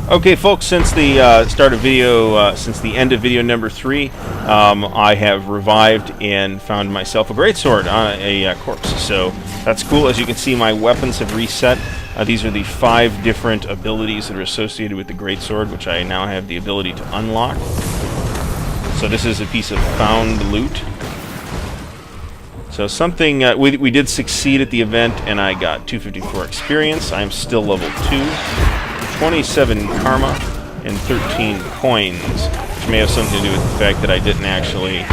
Okay, folks, since the start of video, since the end of video number 3, I have revived and found myself a greatsword on a corpse. So that's cool. As you can see, my weapons have reset. These are the 5 different abilities that are associated with the greatsword, which I now have the ability to unlock. So this is a piece of found loot. So something, we did succeed at the event, and I got 254 experience. I'm still level 2. 27 karma and 13 coins, which may have something to do with the fact that I didn't actually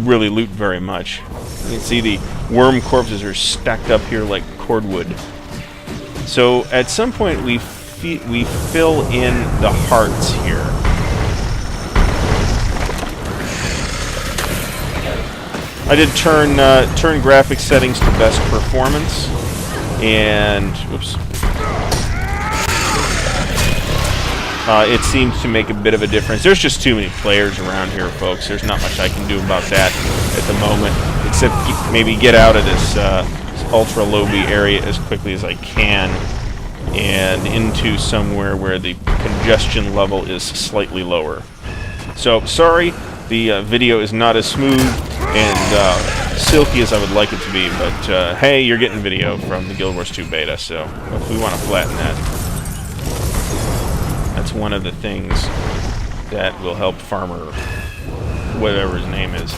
really loot very much. You can see the worm corpses are stacked up here like cordwood. So at some point we fill in the hearts here. I did turn graphics settings to best performance, and whoops. It seems to make a bit of a difference. There's just too many players around here, folks. There's not much I can do about that at the moment, except maybe get out of this ultra-low-B area as quickly as I can and into somewhere where the congestion level is slightly lower. So, sorry, the video is not as smooth and silky as I would like it to be, but hey, you're getting video from the Guild Wars 2 beta, so if we want to flatten that. That's one of the things that will help Farmer, whatever his name is.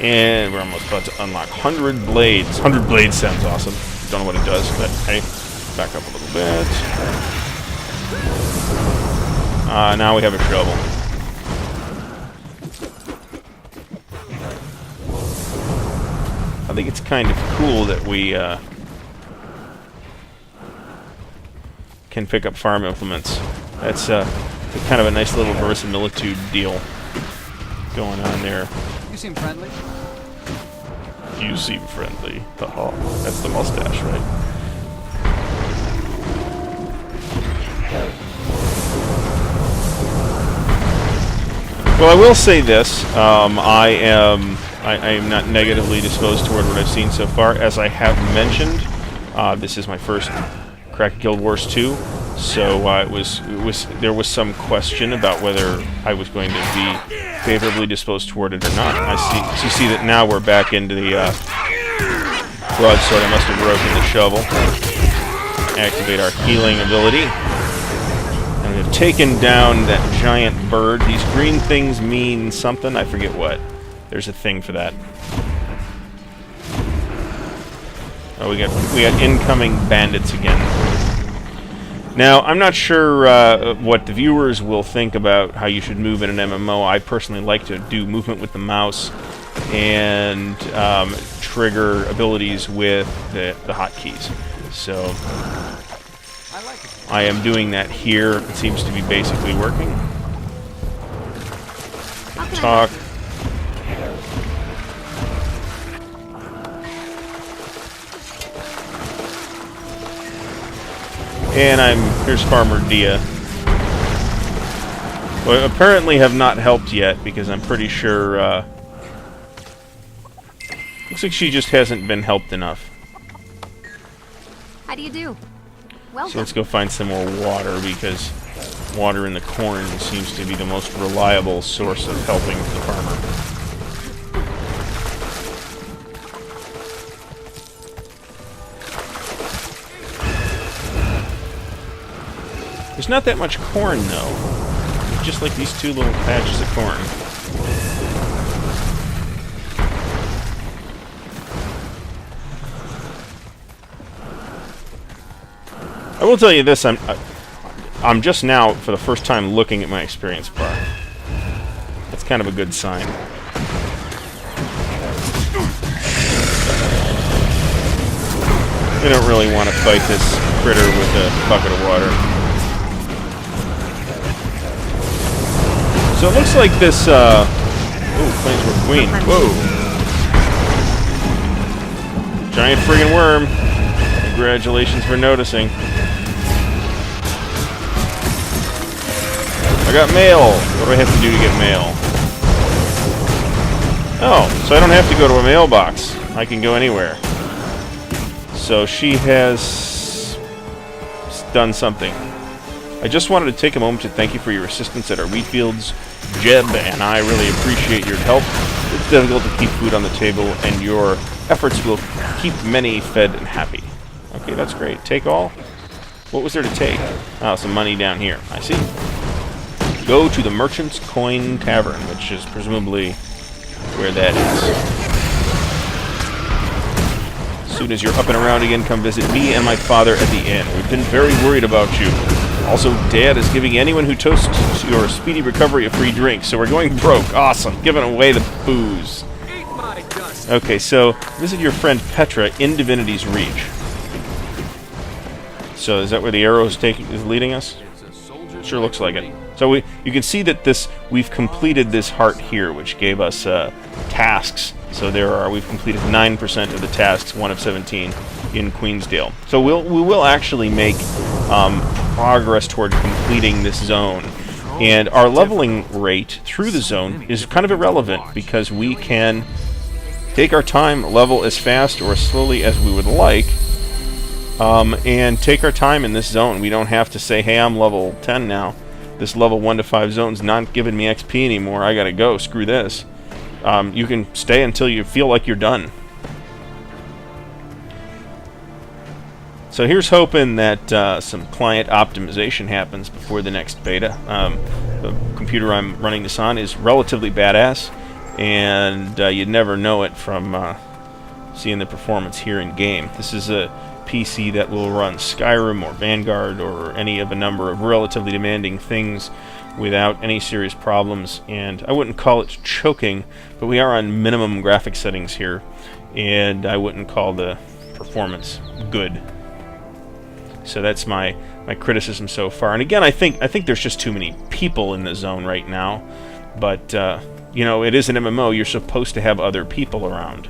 And we're almost about to unlock 100 blades. 100 blades sounds awesome. Don't know what it does, but hey, back up a little bit. Now we have a shovel. I think it's kind of cool that we can pick up farm implements. That's kind of a nice little verisimilitude deal going on there. You seem friendly. You seem friendly. Haha. That's the mustache, right? Well, I will say this. I am not negatively disposed toward what I've seen so far. As I have mentioned, this is my first crack at Guild Wars 2, so there was some question about whether I was going to be favorably disposed toward it or not. You see that now we're back into the broadsword. I must have broken the shovel. Activate our healing ability. And we've taken down that giant bird. These green things mean something. I forget what. There's a thing for that. Oh, we got incoming bandits again. Now, I'm not sure what the viewers will think about how you should move in an MMO. I personally like to do movement with the mouse and trigger abilities with the hotkeys. So I am doing that here. It seems to be basically working. Talk. And here's Farmer Dia. Well, apparently have not helped yet, because I'm pretty sure, looks like she just hasn't been helped enough. How do you do? Welcome. So let's go find some more water, because water in the corn seems to be the most reliable source of helping the farmer. There's not that much corn, though. It's just like these 2 little patches of corn. I will tell you this, I'm just now, for the first time, looking at my experience bar. That's kind of a good sign. We don't really want to fight this critter with a bucket of water. So it looks like this, oh, Planeswalker Queen. Whoa. Giant friggin' worm. Congratulations for noticing. I got mail. What do I have to do to get mail? Oh, so I don't have to go to a mailbox. I can go anywhere. So she has done something. I just wanted to take a moment to thank you for your assistance at our wheat fields, Jeb, and I really appreciate your help. It's difficult to keep food on the table, and your efforts will keep many fed and happy. Okay, that's great. Take all? What was there to take? Oh, some money down here. I see. Go to the Merchant's Coin Tavern, which is presumably where that is. As soon as you're up and around again, come visit me and my father at the inn. We've been very worried about you. Also, Dad is giving anyone who toasts your speedy recovery a free drink, so we're going broke. Awesome. Giving away the booze. Okay, so visit your friend Petra in Divinity's Reach. So is that where the arrow is leading us? Sure looks like it. So you can see that we've completed this heart here, which gave us tasks. So we've completed 9% of the tasks, 1 of 17 in Queensdale. So we will actually make progress toward completing this zone. And our leveling rate through the zone is kind of irrelevant because we can take our time, level as fast or as slowly as we would like, and take our time in this zone. We don't have to say, hey, I'm level 10 now. This level 1 to 5 zone's not giving me XP anymore. I gotta go. Screw this. You can stay until you feel like you're done. So here's hoping that some client optimization happens before the next beta. The computer I'm running this on is relatively badass, and you'd never know it from seeing the performance here in game. This is a PC that will run Skyrim or Vanguard or any of a number of relatively demanding things without any serious problems, and I wouldn't call it choking, but we are on minimum graphic settings here, and I wouldn't call the performance good. So that's my criticism so far. And again, I think there's just too many people in the zone right now, but you know, it is an MMO. You're supposed to have other people around.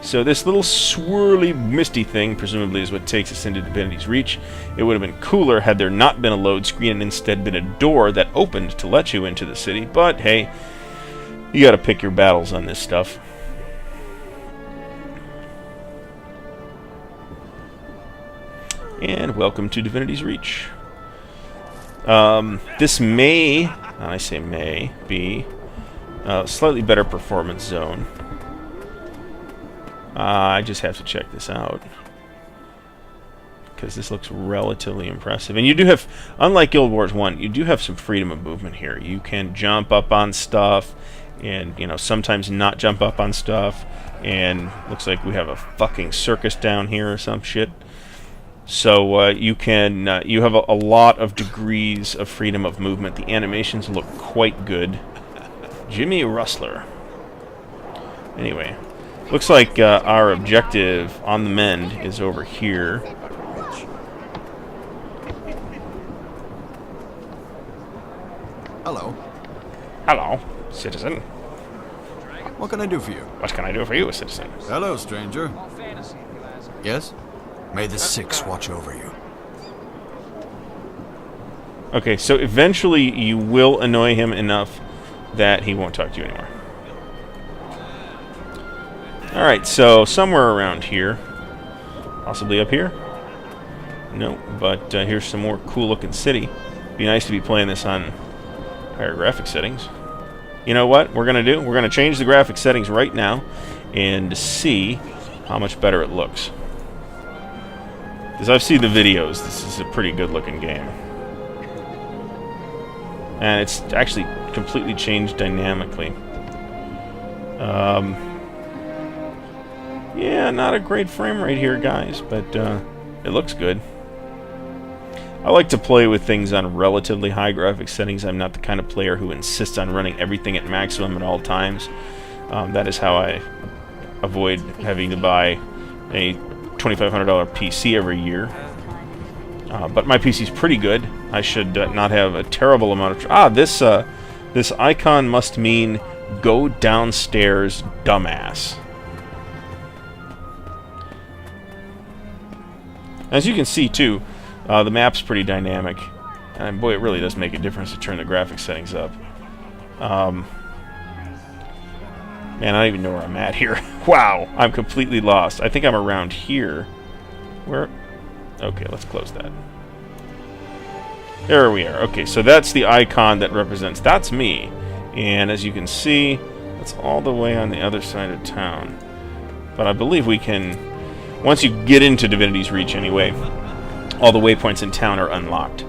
So this little swirly, misty thing, presumably, is what takes us into Divinity's Reach. It would have been cooler had there not been a load screen and instead been a door that opened to let you into the city. But, hey, you gotta pick your battles on this stuff. And welcome to Divinity's Reach. This may, I say may, be a slightly better performance zone. I just have to check this out, because this looks relatively impressive. And you do have, unlike Guild Wars 1, you do have some freedom of movement here. You can jump up on stuff, and, you know, sometimes not jump up on stuff. And looks like we have a fucking circus down here or some shit. So you can, you have a lot of degrees of freedom of movement. The animations look quite good. Jimmy Rustler. Anyway. Looks like our objective on the mend is over here. Hello. Hello, citizen. What can I do for you? What can I do for you, citizen? Hello, stranger. Yes? May the Six watch over you. Okay, so eventually you will annoy him enough that he won't talk to you anymore. Alright, so somewhere around here. Possibly up here? No, but here's some more cool-looking city. Be nice to be playing this on higher graphic settings. You know what we're going to do? We're going to change the graphic settings right now and see how much better it looks. Because I've seen the videos. This is a pretty good-looking game. And it's actually completely changed dynamically. Yeah, not a great frame rate here, guys, but it looks good. I like to play with things on relatively high graphic settings. I'm not the kind of player who insists on running everything at maximum at all times. That is how I avoid having to buy a $2,500 PC every year. But my PC's pretty good. I should not have a terrible amount of... this icon must mean go downstairs, dumbass. As you can see, too, the map's pretty dynamic. And boy, it really does make a difference to turn the graphic settings up. Man, I don't even know where I'm at here. Wow, I'm completely lost. I think I'm around here. Where? Okay, let's close that. There we are. Okay, so that's the icon that represents... That's me. And as you can see, that's all the way on the other side of town. But I believe we can... Once you get into Divinity's Reach anyway, all the waypoints in town are unlocked.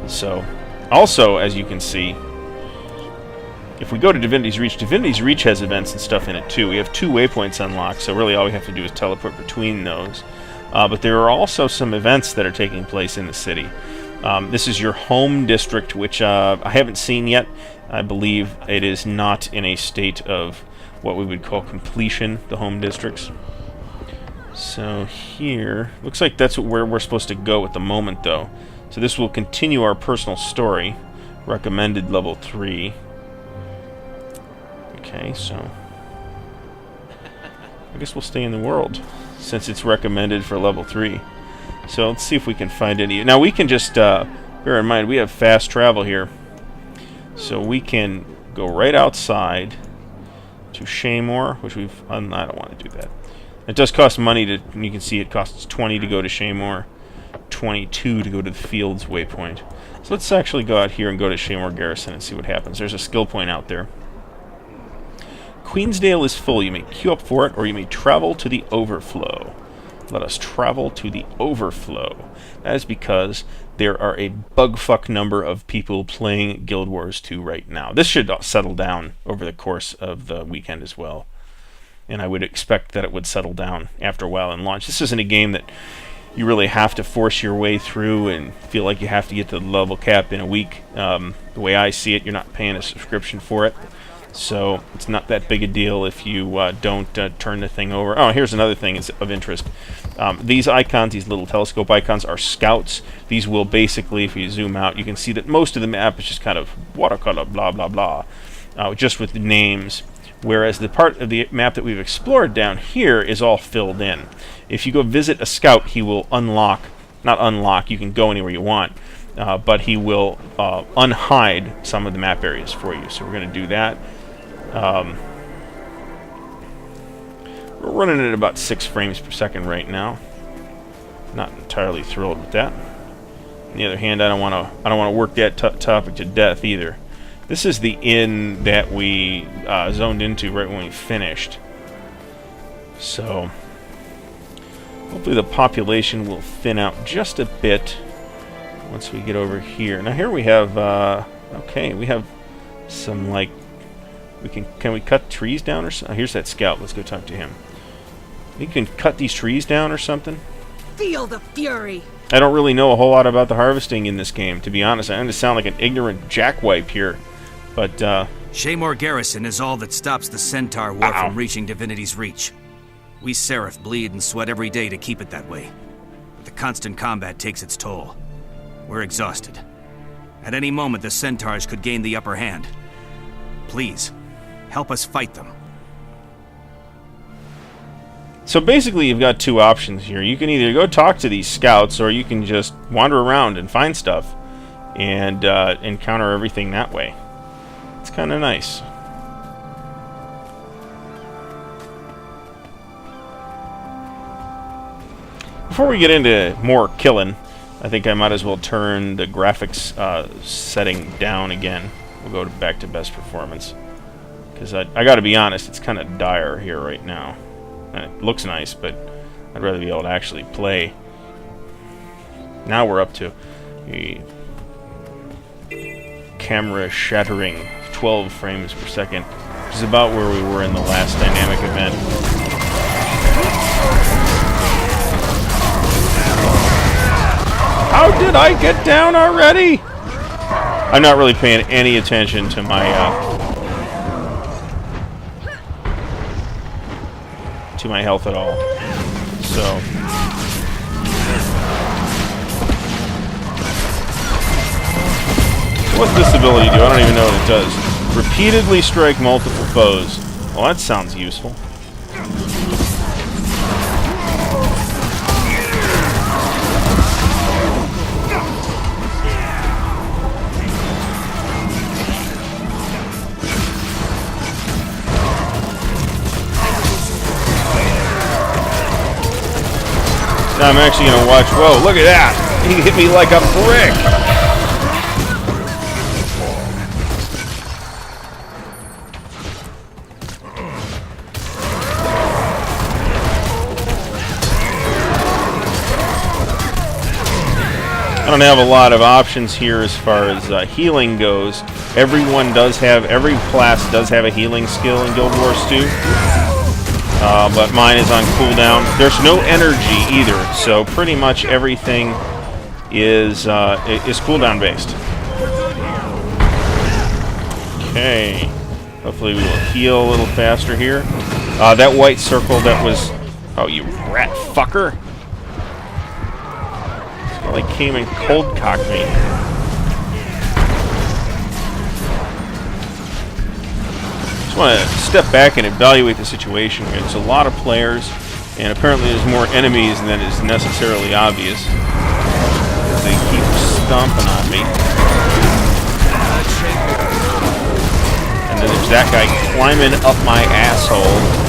So, also, as you can see, if we go to Divinity's Reach has events and stuff in it too. We have 2 waypoints unlocked, so really all we have to do is teleport between those. But there are also some events that are taking place in the city. This is your home district, which I haven't seen yet. I believe it is not in a state of what we would call completion, the home districts. So here, looks like that's where we're supposed to go at the moment, though. So this will continue our personal story, recommended level 3. Okay, so I guess we'll stay in the world, since it's recommended for level 3. So let's see if we can find any... Now we can just, bear in mind, we have fast travel here. So we can go right outside to Shaymore, which we've... I don't want to do that. It does cost money to... You can see it costs 20 to go to Shaymore, 22 to go to the Fields waypoint. So let's actually go out here and go to Shaymore Garrison and see what happens. There's a skill point out there. Queensdale is full. You may queue up for it, or you may travel to the overflow. Let us travel to the overflow. That is because there are a bugfuck number of people playing Guild Wars 2 right now. This should settle down over the course of the weekend as well. And I would expect that it would settle down after a while and launch. This isn't a game that you really have to force your way through and feel like you have to get to the level cap in a week. The way I see it, you're not paying a subscription for it. So it's not that big a deal if you don't turn the thing over. Oh, here's another thing of interest. These icons, these little telescope icons, are scouts. These will basically, if you zoom out, you can see that most of the map is just kind of watercolor, blah, blah, blah, just with the names. Whereas the part of the map that we've explored down here is all filled in. If you go visit a scout, he will not unlock, you can go anywhere you want, but he will unhide some of the map areas for you. So we're going to do that. We're running at about 6 frames per second right now. Not entirely thrilled with that. On the other hand, I don't want to work that topic to death either. This is the inn that we zoned into right when we finished. So hopefully the population will thin out just a bit once we get over here. Now here we have okay, we have some like can we cut trees down or something? Here's that scout. Let's go talk to him. You can cut these trees down or something? Feel the fury. I don't really know a whole lot about the harvesting in this game, to be honest. I understand sound like an ignorant jackwipe here. But, Shaymore Garrison is all that stops the Centaur War from reaching Divinity's Reach. We Seraph bleed and sweat every day to keep it that way. But the constant combat takes its toll. We're exhausted. At any moment, the Centaurs could gain the upper hand. Please, help us fight them. So basically, you've got 2 options here. You can either go talk to these scouts, or you can just wander around and find stuff and encounter everything that way. It's kind of nice. Before we get into more killing, I think I might as well turn the graphics setting down again. We'll go back to best performance. Because I gotta be honest, it's kind of dire here right now. And it looks nice, but I'd rather be able to actually play. Now we're up to a camera-shattering 12 frames per second, which is about where we were in the last dynamic event. How did I get down already? I'm not really paying any attention to my health at all. So what's this ability do? I don't even know what it does. Repeatedly strike multiple foes. Well, that sounds useful. I'm actually going to watch... Whoa, look at that! He hit me like a brick! I don't have a lot of options here as far as healing goes. Every class does have a healing skill in Guild Wars 2. But mine is on cooldown. There's no energy either, so pretty much everything is cooldown based. Okay. Hopefully we will heal a little faster here. That white circle that was... Oh, you rat fucker! Like came and cold cocked me. Just want to step back and evaluate the situation. There's a lot of players, and apparently there's more enemies than is necessarily obvious. They keep stomping on me. And then there's that guy climbing up my asshole.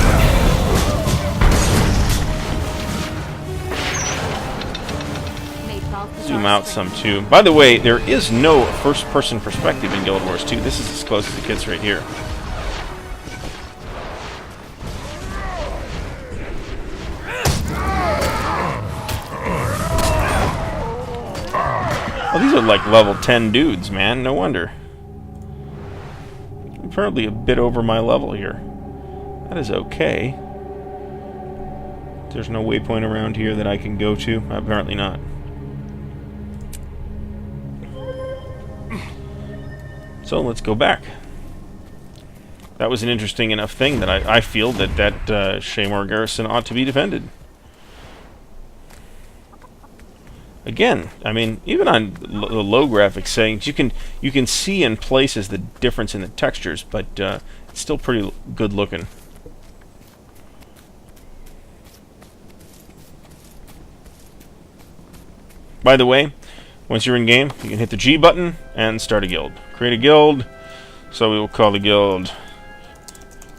Zoom out some too. By the way, there is no first-person perspective in Guild Wars 2. This is as close as it gets right here. Oh, these are like level 10 dudes, man. No wonder. I'm apparently a bit over my level here. That is okay. There's no waypoint around here that I can go to. Apparently not. So let's go back. That was an interesting enough thing that I feel that Shaymore Garrison ought to be defended. Again, I mean, even on the low graphics settings, you can see in places the difference in the textures, but it's still pretty good looking. By the way, once you're in game, you can hit the G button and start a guild. Create a guild. So we will call the guild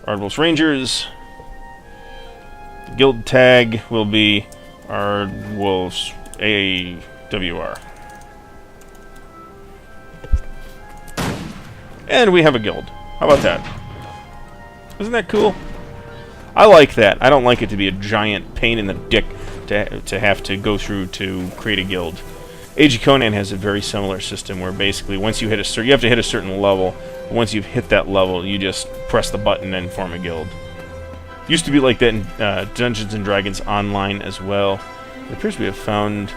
Ardwulf's Rangers. The guild tag will be Ardwulf's AWR. And we have a guild. How about that? Isn't that cool? I like that. I don't like it to be a giant pain in the dick to have to go through to create a guild. Age of Conan has a very similar system where basically once you hit you have to hit a certain level. Once you've hit that level, you just press the button and form a guild. Used to be like that in Dungeons and Dragons Online as well. It appears we have found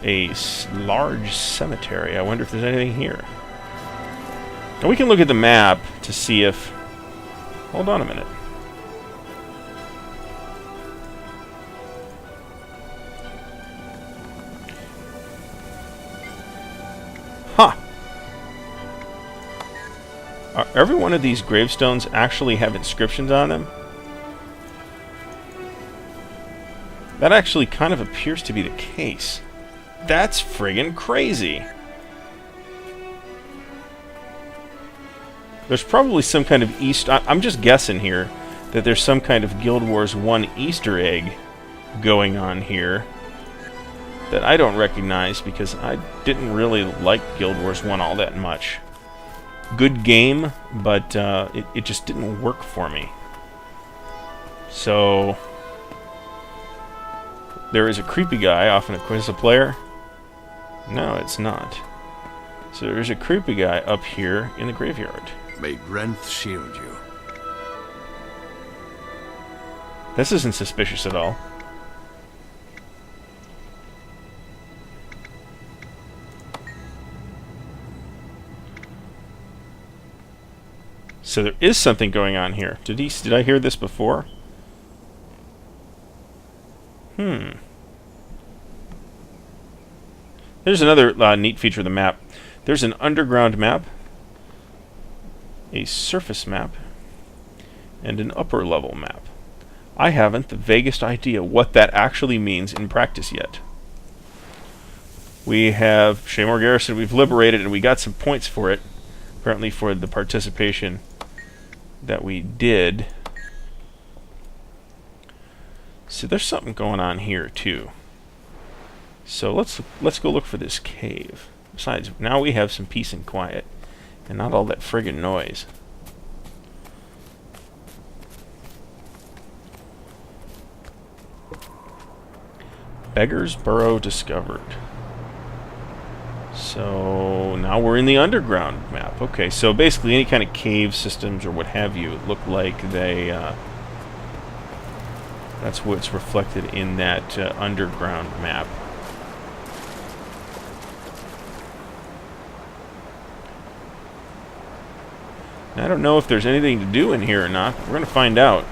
a large cemetery. I wonder if there's anything here. And we can look at the map to see if... Hold on a minute. Huh. Every one of these gravestones actually have inscriptions on them? That actually kind of appears to be the case. That's friggin' crazy. There's probably some kind of I'm just guessing here that there's some kind of Guild Wars 1 Easter egg going on here that I don't recognize because I didn't really like Guild Wars 1 all that much. Good game, but it just didn't work for me. So there is a creepy guy off in a quiz a player. No, it's not. So there's a creepy guy up here in the graveyard. May Grenth shield you. This isn't suspicious at all. So there is something going on here. Did I hear this before? There's another neat feature of the map. There's an underground map, a surface map, and an upper level map. I haven't the vaguest idea what that actually means in practice yet. We have Shaymore Garrison, we've liberated, and we got some points for it, apparently for the participation that we did. So there's something going on here too. So let's go look for this cave. Besides, now we have some peace and quiet, and not all that friggin' noise. Beggar's Burrow discovered. So now we're in the underground map. Okay, so basically any kind of cave systems or what have you look like they... that's what's reflected in that underground map. I don't know if there's anything to do in here or not. We're going to find out.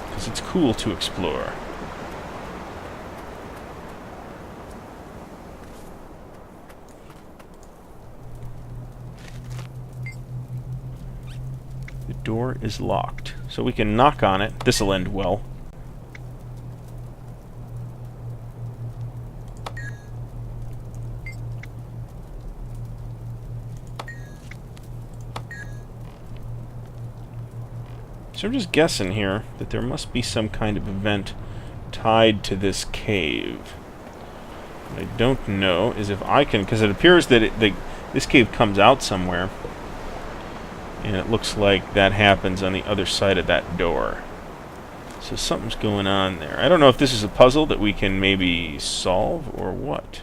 Because it's cool to explore. The door is locked. So we can knock on it. This'll end well. So I'm just guessing here that there must be some kind of event tied to this cave. What I don't know is if I can, because it appears that this cave comes out somewhere, and it looks like that happens on the other side of that door. So something's going on there. I don't know if this is a puzzle that we can maybe solve or what.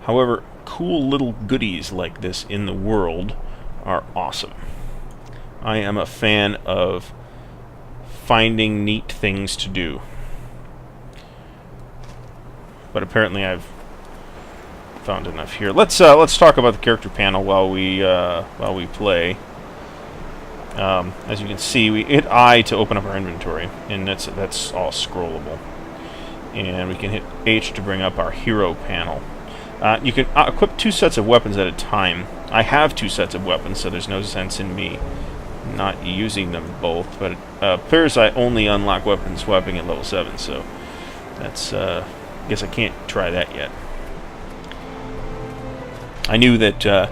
However, cool little goodies like this in the world are awesome. I am a fan of finding neat things to do. But apparently I've found enough here. Let's talk about the character panel while we play. As you can see, we hit I to open up our inventory, and that's all scrollable. And we can hit H to bring up our hero panel. You can equip 2 sets of weapons at a time. I have 2 sets of weapons, so there's no sense in me not using them both. But it appears I only unlock weapon swapping at level 7, so that's... I guess I can't try that yet. I knew that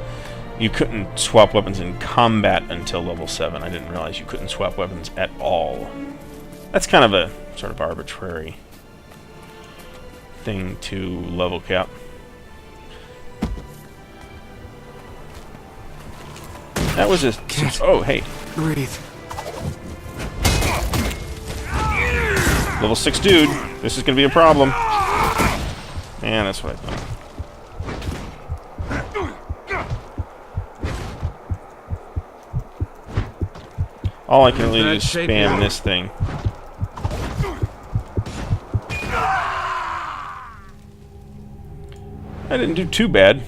you couldn't swap weapons in combat until level 7. I didn't realize you couldn't swap weapons at all. That's kind of a sort of arbitrary thing to level cap. That was a... Oh, hey. Breathe. Level 6 dude. This is going to be a problem. Man, that's what I thought. All I can really do is spam this thing. I didn't do too bad.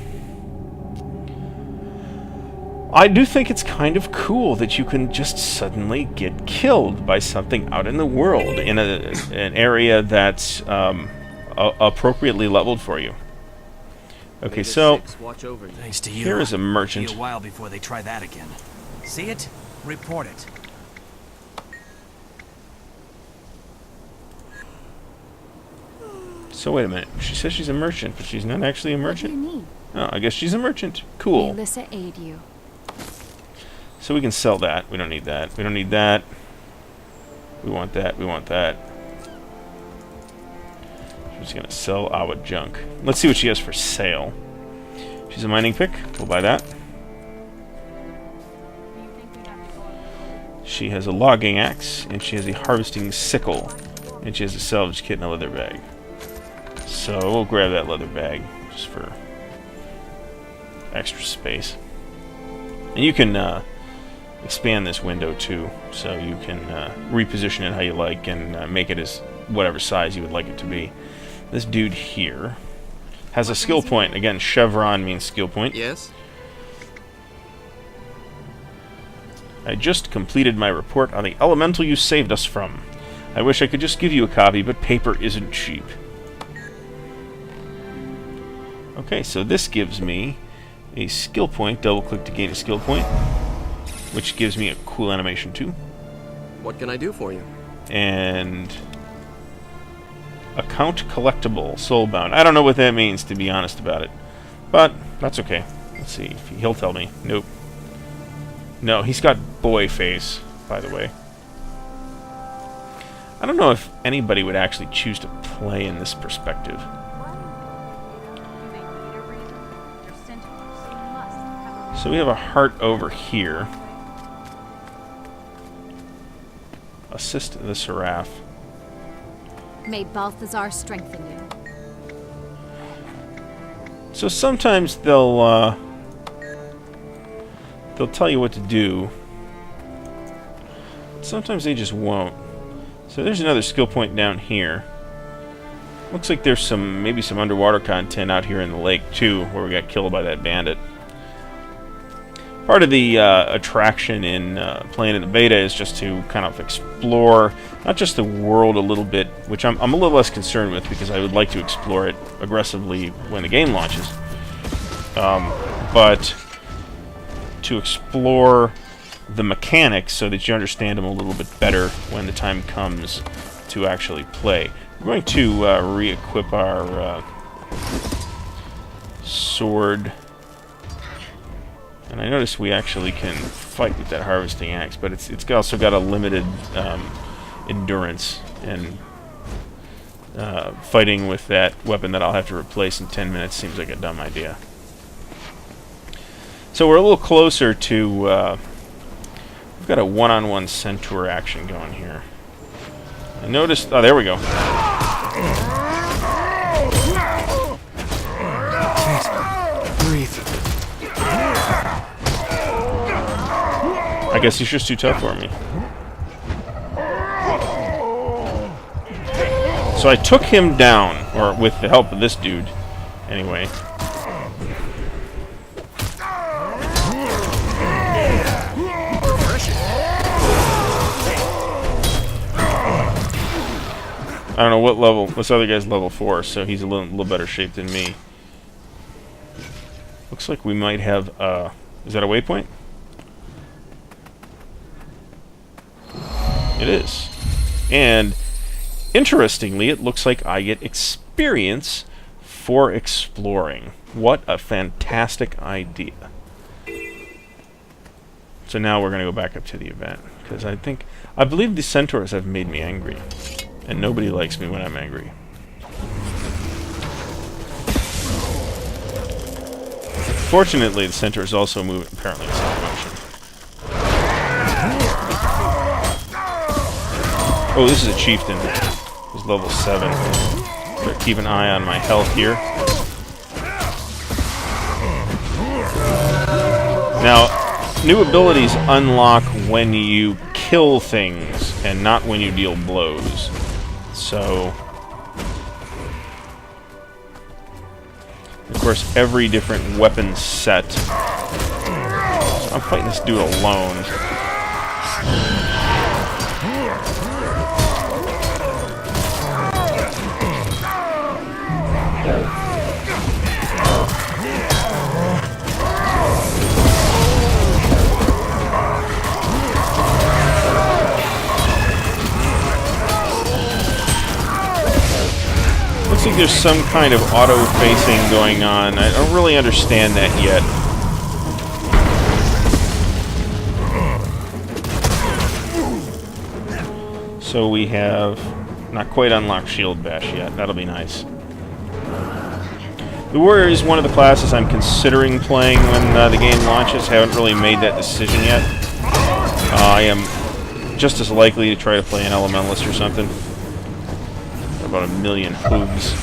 I do think it's kind of cool that you can just suddenly get killed by something out in the world in an area that's appropriately leveled for you. Okay, so Thanks to you. here is a merchant. It'll be a while before they try that again. See it? Report it. So wait a minute. She says she's a merchant, but she's not actually a merchant. What do you need? Oh, I guess she's a merchant. Cool. May Alyssa aid you. So we can sell that. We don't need that. We don't need that. We want that. We want that. She's going to sell our junk. Let's see what she has for sale. She's a mining pick. We'll buy that. She has a logging axe, and she has a harvesting sickle, and she has a salvage kit and a leather bag. So we'll grab that leather bag just for extra space. And you can expand this window too, so you can reposition it how you like and make it as whatever size you would like it to be. This dude here has a skill point. Again, chevron means skill point. Yes? I just completed my report on the elemental you saved us from. I wish I could just give you a copy, but paper isn't cheap. Okay, so this gives me a skill point. Double-click to gain a skill point, which gives me a cool animation too. What can I do for you? And account collectible, soulbound. I don't know what that means, to be honest about it, but that's okay. Let's see if he'll tell me. Nope. No, he's got boy face, by the way. I don't know if anybody would actually choose to play in this perspective. So we have a heart over here. Assist the Seraph. May Balthazar strengthen you. So sometimes they'll tell you what to do. Sometimes they just won't. So there's another skill point down here. Looks like there's maybe some underwater content out here in the lake too, where we got killed by that bandit. Part of the attraction in playing in the beta is just to kind of explore not just the world a little bit, which I'm a little less concerned with because I would like to explore it aggressively when the game launches, but to explore the mechanics so that you understand them a little bit better when the time comes to actually play. We're going to re-equip our sword. And I noticed we actually can fight with that harvesting axe, but it's also got a limited endurance, and fighting with that weapon that I'll have to replace in 10 minutes seems like a dumb idea. So we're a little closer to... we've got a one-on-one centaur action going here. I noticed... Oh, there we go. Breathe. I guess he's just too tough for me. So I took him down, or with the help of this dude, anyway. I don't know what level. This other guy's level 4, so he's a little better shape than me. Looks like we might have. Is that a waypoint? It is. And interestingly, it looks like I get experience for exploring. What a fantastic idea. So now we're going to go back up to the event, because I believe the centaurs have made me angry. And nobody likes me when I'm angry. Fortunately, the centaurs also move apparently in slow motion. Oh, this is a chieftain. He's level 7. Better keep an eye on my health here. Now, new abilities unlock when you kill things and not when you deal blows. So, of course, every different weapon set. So I'm fighting this dude alone. Looks like there's some kind of auto-facing going on. I don't really understand that yet. So we have not quite unlocked Shield Bash yet. That'll be nice. The Warrior is one of the classes I'm considering playing when the game launches. Haven't really made that decision yet. I am just as likely to try to play an Elementalist or something. About 1 million hooves.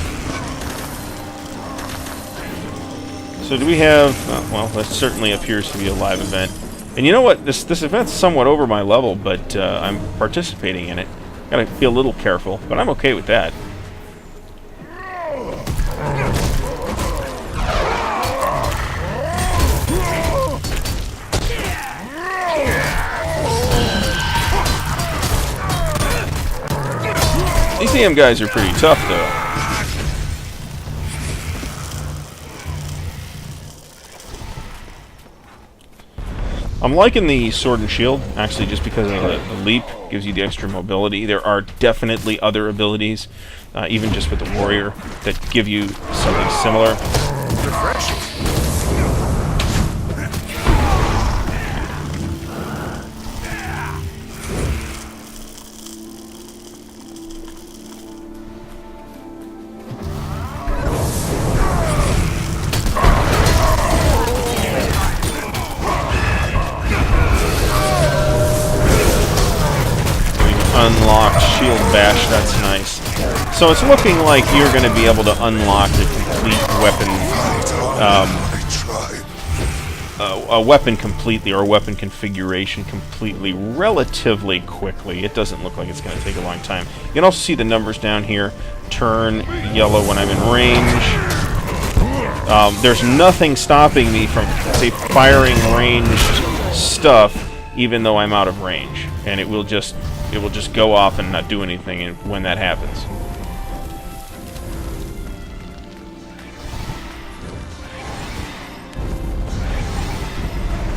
So do we have... well, that certainly appears to be a live event. And you know what? This event's somewhat over my level, but I'm participating in it. Gotta be a little careful, but I'm okay with that. These damn guys are pretty tough, though. I'm liking the Sword and Shield, actually, just because of the leap. Gives you the extra mobility. There are definitely other abilities, even just with the Warrior, that give you something similar. shield bash, that's nice. So it's looking like you're going to be able to unlock a complete weapon, a weapon completely, or a weapon configuration completely, relatively quickly. It doesn't look like it's going to take a long time. You can also see the numbers down here. Turn yellow when I'm in range. There's nothing stopping me from, say, firing ranged stuff, even though I'm out of range, and it will just go off and not do anything when that happens.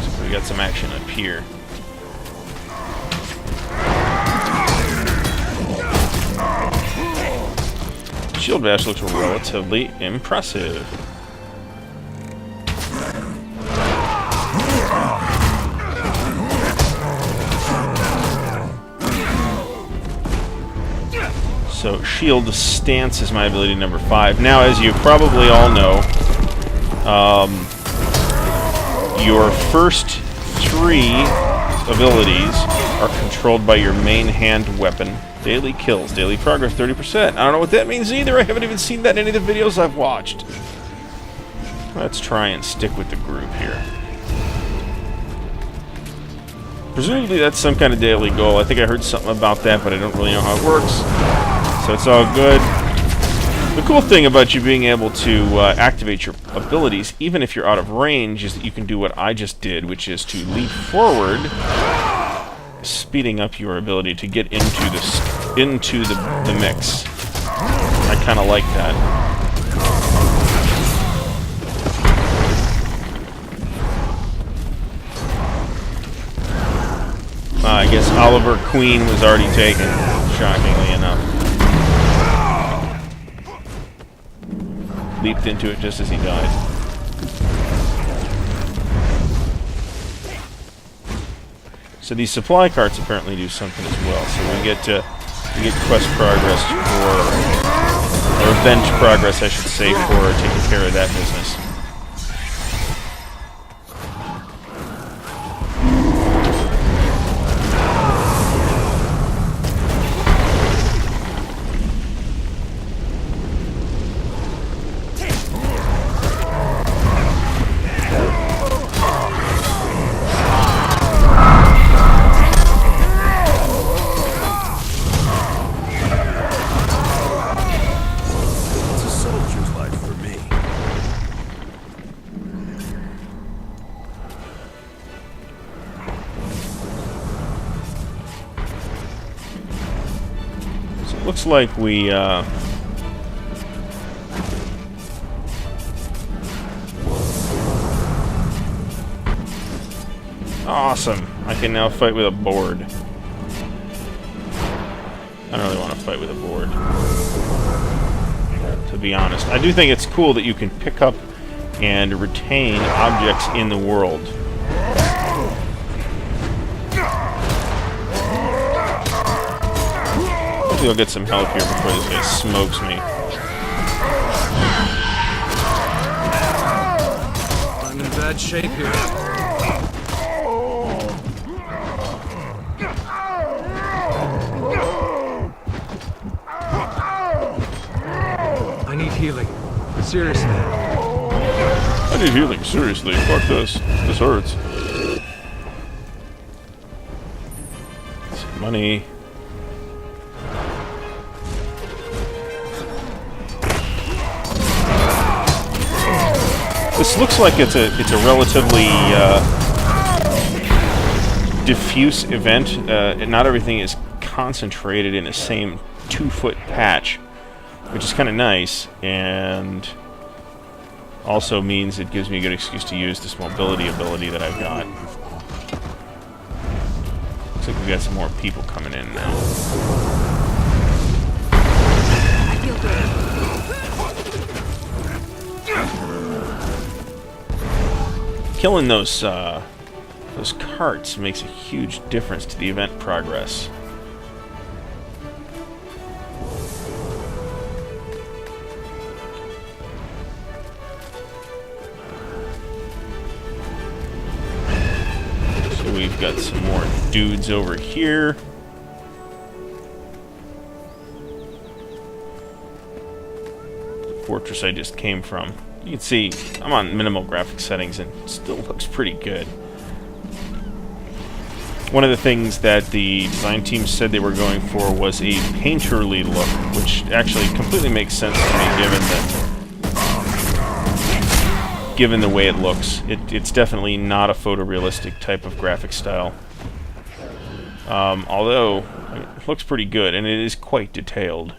So we got some action up here. Shield bash looks relatively impressive. So shield stance is my ability number 5. Now, as you probably all know, your first 3 abilities are controlled by your main hand weapon. Daily kills, daily progress 30%. I don't know what that means either. I haven't even seen that in any of the videos I've watched. Let's try and stick with the group here. Presumably that's some kind of daily goal. I think I heard something about that, but I don't really know how it works. So it's all good. The cool thing about you being able to activate your abilities, even if you're out of range, is that you can do what I just did, which is to leap forward, speeding up your ability to get into the mix. I kind of like that. I guess Oliver Queen was already taken, shockingly enough. Leaped into it just as he died. So these supply carts apparently do something as well. So we get quest progress for, or bench progress, I should say, for taking care of that business. Looks like we, awesome! I can now fight with a board. I don't really want to fight with a board, to be honest. I do think it's cool that you can pick up and retain objects in the world. I'll get some help here before this guy smokes me. I'm in bad shape here. I need healing. Seriously. I need healing, seriously. Fuck this. This hurts. Some money. This looks like it's a relatively diffuse event. Not everything is concentrated in the same 2-foot patch, which is kind of nice, and also means it gives me a good excuse to use this mobility ability that I've got. Looks like we've got some more people coming in now. I feel good. Killing those carts makes a huge difference to the event progress. So we've got some more dudes over here. fortress I just came from. You can see I'm on minimal graphics settings and it still looks pretty good. One of the things that the design team said they were going for was a painterly look, which actually completely makes sense to me given the way it looks. It's definitely not a photorealistic type of graphic style. Although, it looks pretty good, and it is quite detailed.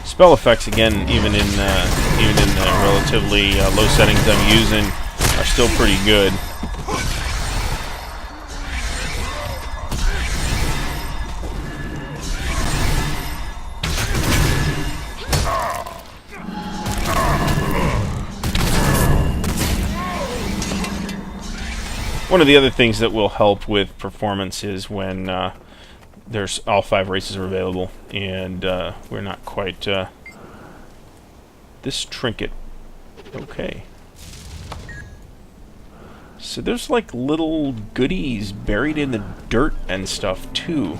Spell effects, again, even in the relatively low settings I'm using, are still pretty good. One of the other things that will help with performance is when there's all 5 races are available, and we're not quite this trinket. Okay. So there's like little goodies buried in the dirt and stuff too.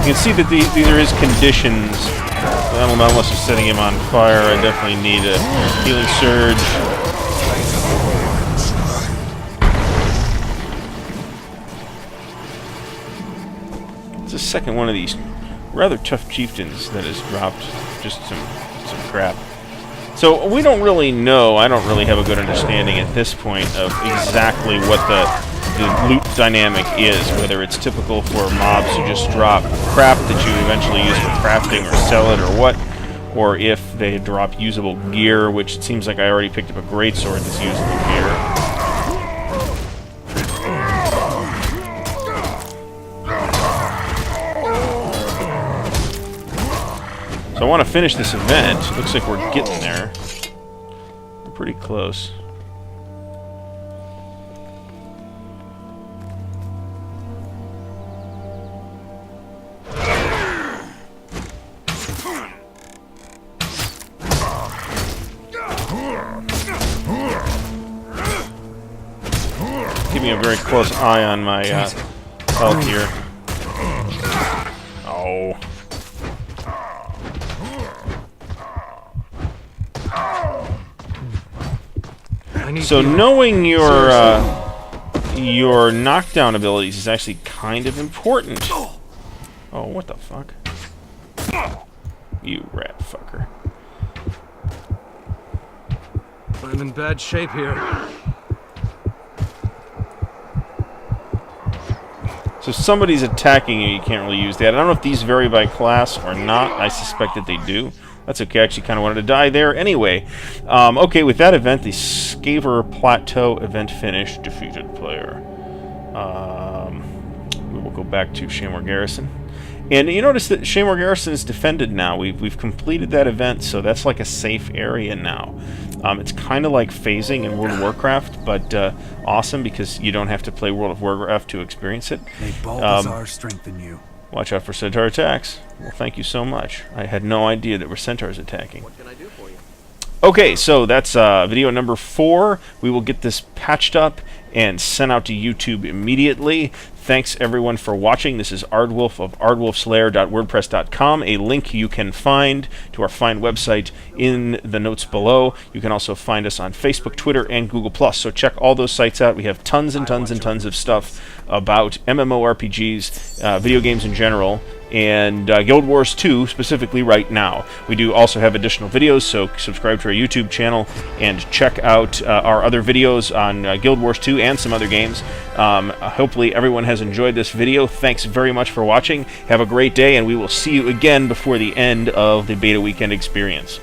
You can see that these are his conditions. I don't know, unless you're setting him on fire, I definitely need a healing surge. It's the second one of these rather tough chieftains that has dropped just some crap. So we don't really know, I don't really have a good understanding at this point of exactly what the loot dynamic is, whether it's typical for mobs who just drop crap that you eventually use for crafting or sell it or what, or if they drop usable gear, which it seems like I already picked up a greatsword that's usable gear. So I want to finish this event. Looks like we're getting there. We're pretty close. Keeping a very close eye on my health here. Oh. So knowing your knockdown abilities is actually kind of important. Oh, what the fuck? You rat fucker. I'm in bad shape here. So if somebody's attacking you, you can't really use that. I don't know if these vary by class or not. I suspect that they do. That's okay. I actually kind of wanted to die there anyway. Okay, with that event, the Skaver Plateau event finished. Defeated player. We will go back to Shaymore Garrison. And you notice that Shaymore Garrison is defended now. We've completed that event, so that's like a safe area now. It's kind of like phasing in World of Warcraft, but awesome because you don't have to play World of Warcraft to experience it. May Balthazar strengthen you. Watch out for centaur attacks. Well, thank you so much. I had no idea that were centaurs attacking. What can I do for you? Okay, so that's video number 4. We will get this patched up and sent out to YouTube immediately. Thanks, everyone, for watching. This is Ardwulf of ardwulfslair.wordpress.com, a link you can find to our fine website in the notes below. You can also find us on Facebook, Twitter, and Google+. So check all those sites out. We have tons and tons and tons of stuff about MMORPGs, video games in general, and Guild Wars 2 specifically right now. We do also have additional videos, so subscribe to our YouTube channel and check out our other videos on Guild Wars 2 and some other games. Hopefully everyone has enjoyed this video. Thanks very much for watching. Have a great day, and we will see you again before the end of the beta weekend experience.